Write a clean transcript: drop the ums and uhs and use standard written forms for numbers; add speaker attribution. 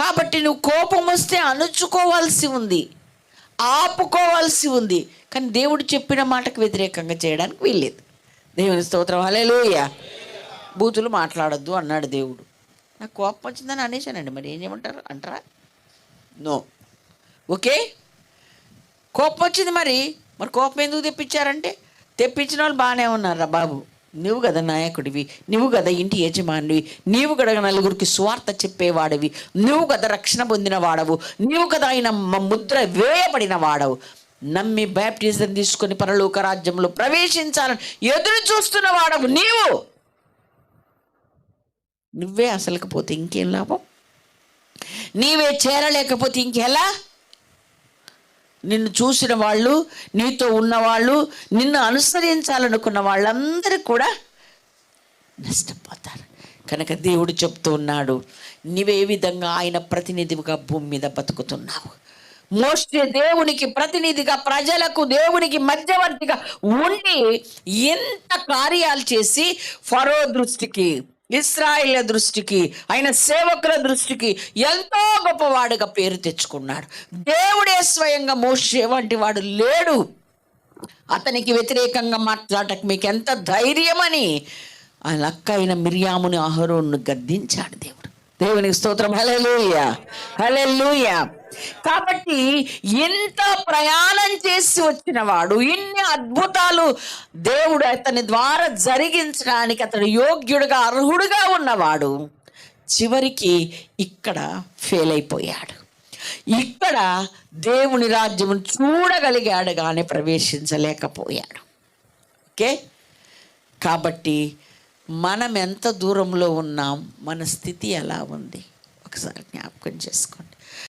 Speaker 1: కాబట్టి నువ్వు కోపం వస్తే అణుచుకోవాల్సి ఉంది, ఆపుకోవాల్సి ఉంది. కానీ దేవుడు చెప్పిన మాటకు వ్యతిరేకంగా చేయడానికి వీల్లేదు. దేవుని స్తోత్రం, హల్లెలూయా. బూతులు మాట్లాడొద్దు అన్నాడు దేవుడు. నాకు కోపం వచ్చిందని అనేసానండి, మరి ఏం చేయమంటారు అంటారా? నో. ఓకే, కోపం వచ్చింది, మరి కోపం ఎందుకు తెప్పించారంటే, తెప్పించిన వాళ్ళు బాగానే ఉన్నారా బాబు, నువ్వు కదా నాయకుడివి, నువ్వు కదా ఇంటి యజమానివి, నీవు కదా నలుగురికి స్వార్థ చెప్పేవాడివి, నువ్వు కదా రక్షణ పొందిన వాడవు, నీవు కదా ఆయన ముద్ర వేయబడిన వాడవు, నమ్మి బ్యాప్టిజం తీసుకొని పరలోక రాజ్యంలో ప్రవేశించాలని ఎదురు చూస్తున్న వాడవు నువ్వే అసలుకు పోతే ఇంకేం లాభం? నీవే చేరలేకపోతే ఇంకెలా? నిన్ను చూసిన వాళ్ళు, నీతో ఉన్నవాళ్ళు, నిన్ను అనుసరించాలనుకున్న వాళ్ళందరూ కూడా నష్టపోతారు. కనుక దేవుడు చెప్తూ ఉన్నాడు, నీవే విధంగా ఆయన ప్రతినిధిగా భూమి మీద బతుకుతున్నావు. మోషే దేవునికి ప్రతినిధిగా, ప్రజలకు దేవునికి మధ్యవర్తిగా ఉండి ఎంత కార్యాలు చేసి ఫరో దృష్టికి, ఇశ్రాయేళ్ల దృష్టికి, ఆయన సేవకుల దృష్టికి ఎంతో గొప్పవాడుగా పేరు తెచ్చుకున్నాడు. దేవుడే స్వయంగా మోషే వంటి వాడు లేడు, అతనికి వ్యతిరేకంగా మాట్లాడటం మీకు ఎంత ధైర్యమని ఆయన అక్క అయిన మిర్యాముని, అహరోను గద్దించాడు దేవుడు. దేవునికి స్తోత్రం, హల్లెలూయా, హల్లెలూయా. కాబట్టి ఎంత ప్రయాణం చేసి వచ్చిన వాడు, ఇన్ని అద్భుతాలు దేవుడు అతని ద్వారా జరిగించడానికి అతడు యోగ్యుడుగా, అర్హుడుగా ఉన్నవాడు, చివరికి ఇక్కడ ఫెయిల్ అయిపోయాడు. ఇక్కడ దేవుని రాజ్యం చూడగలిగాడు కానీ ప్రవేశించలేకపోయాడు. ఓకే, కాబట్టి మనం ఎంత దూరంలో ఉన్నాం, మన స్థితి ఎలా ఉంది ఒకసారి జ్ఞాపకం చేసుకో.